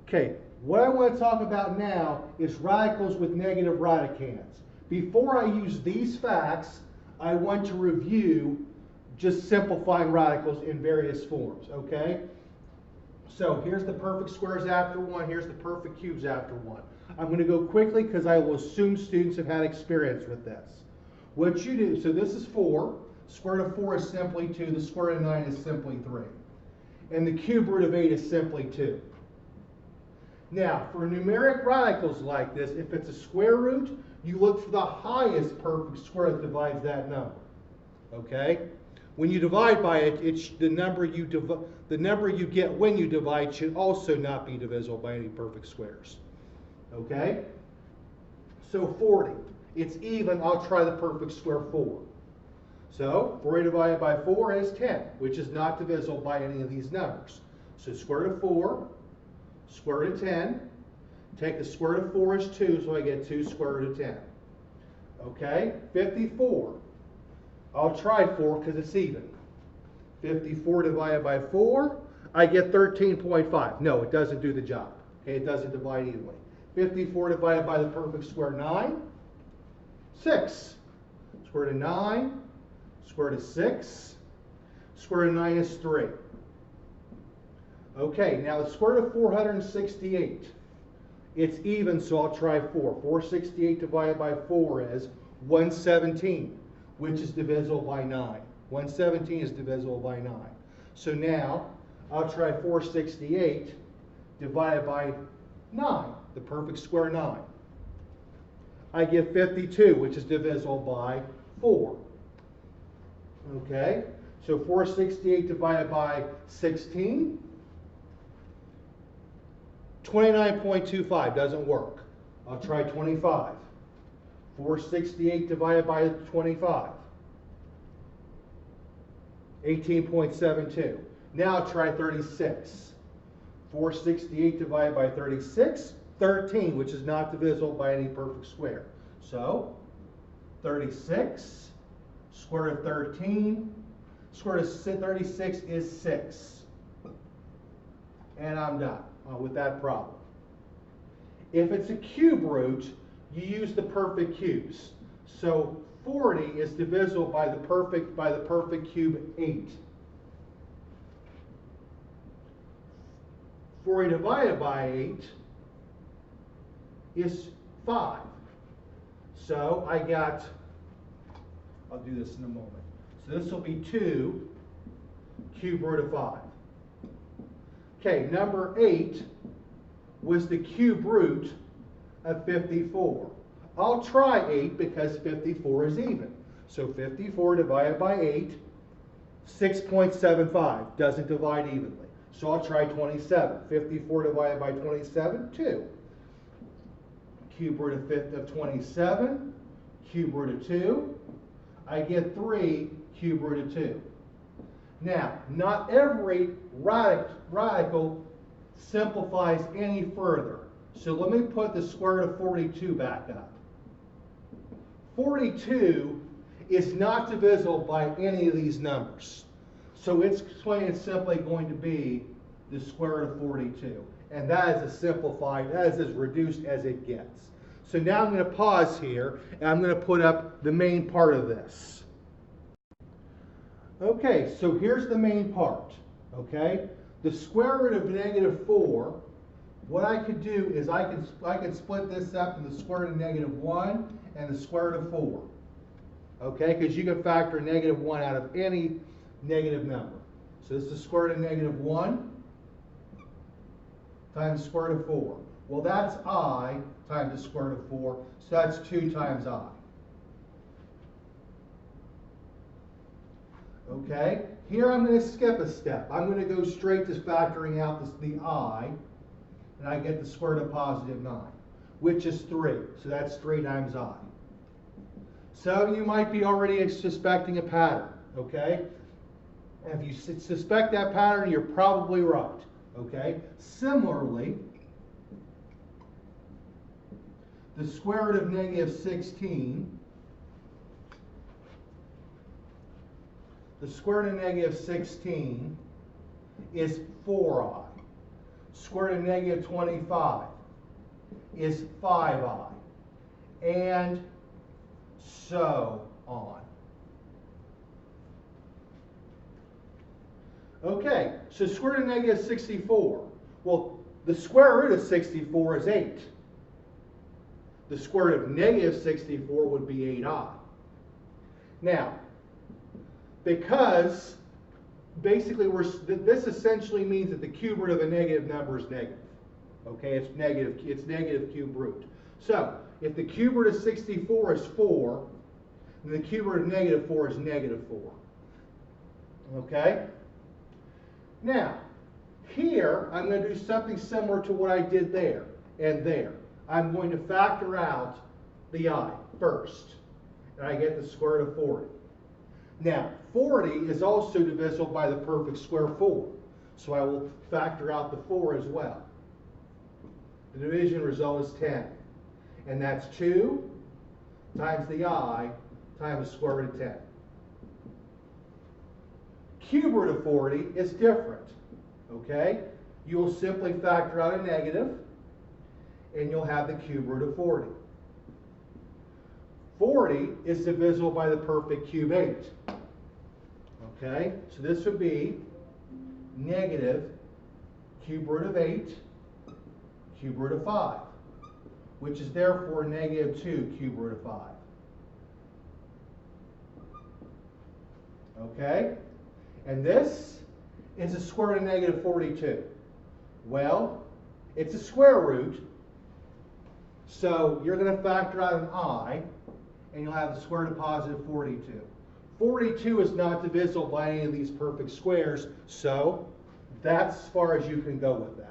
Okay, what I want to talk about now is radicals with negative radicands. Before I use these facts, I want to review just simplifying radicals in various forms, okay? So here's the perfect squares after one, here's the perfect cubes after one. I'm going to go quickly because I will assume students have had experience with this. What you do, so this is 4, square root of 4 is simply 2, the square root of 9 is simply 3. And the cube root of 8 is simply 2. Now, for numeric radicals like this, if it's a square root, you look for the highest perfect square that divides that number. Okay? When you divide by it, the number you get when you divide should also not be divisible by any perfect squares. Okay? So 40. It's even. I'll try the perfect square 4. So 40 divided by 4 is 10, which is not divisible by any of these numbers. So square root of 4, square root of 10. Take the square root of 4 is 2, so I get 2 square root of 10. Okay? 54. I'll try 4 because it's even. 54 divided by 4, I get 13.5. No, it doesn't do the job. Okay, it doesn't divide evenly. 54 divided by the perfect square 9, 6. Square root of 9, square root of 6, square root of 9 is 3. Okay, now the square root of 468. It's even, so I'll try 4. 468 divided by 4 is 117, which is divisible by 9. 117 is divisible by 9. So now, I'll try 468 divided by 9, the perfect square 9. I get 52, which is divisible by 4. Okay, so 468 divided by 16, 29.25 doesn't work. I'll try 25. 468 divided by 25, 18.72. Now I'll try 36. 468 divided by 36, 13, which is not divisible by any perfect square. So 36, square root of 13, square root of 36 is 6. And I'm done with that problem. If it's a cube root, you use the perfect cubes. So 40 is divisible by the perfect cube 8. 40 divided by 8 is 5. So I got, I'll do this in a moment. So this will be 2 cube root of 5. Okay, number 8 was the cube root of 54. I'll try 8 because 54 is even. So 54 divided by 8, 6.75, doesn't divide evenly. So I'll try 27. 54 divided by 27, 2. Cube root of 27, cube root of 2. I get 3 cube root of 2. Now, not every radical simplifies any further. So let me put the square root of 42 back up. 42 is not divisible by any of these numbers. So it's plain and simply going to be the square root of 42. And that is that is as reduced as it gets. So now I'm going to pause here, and I'm going to put up the main part of this. Okay, so here's the main part, okay? The square root of negative 4, what I could do is I could split this up into the square root of negative 1 and the square root of 4, okay? Because you can factor negative 1 out of any negative number. So this is the square root of negative 1 times the square root of 4. Well, that's I times the square root of 4, so that's 2 times I. Okay, here I'm going to skip a step. I'm going to go straight to factoring out the I, and I get the square root of positive 9, which is 3. So that's 3 times I. So you might be already suspecting a pattern, okay? And if you suspect that pattern, you're probably right, okay? Similarly, the square root of negative 16, the square root of negative 16 is 4i. Square root of negative 25 is 5i. And so on. Okay, so square root of negative 64. Well, the square root of 64 is 8. The square root of negative 64 would be 8i. Now, because basically this essentially means that the cube root of a negative number is negative. Okay, it's negative cube root. So, if the cube root of 64 is 4, then the cube root of negative 4 is negative 4. Okay? Now, here, I'm going to do something similar to what I did there and there. I'm going to factor out the I first, and I get the square root of 40. Now, 40 is also divisible by the perfect square 4, so I will factor out the 4 as well. The division result is 10, and that's 2 times the I times the square root of 10. Cube root of 40 is different, okay? You will simply factor out a negative, and you'll have the cube root of 40. 40 is divisible by the perfect cube 8. Okay, so this would be negative cube root of 8, cube root of 5, which is therefore negative 2 cube root of 5. Okay, and this is the square root of negative 42. Well, it's a square root, so you're going to factor out an I, and you'll have the square root of positive 42. 42 is not divisible by any of these perfect squares, so that's as far as you can go with that.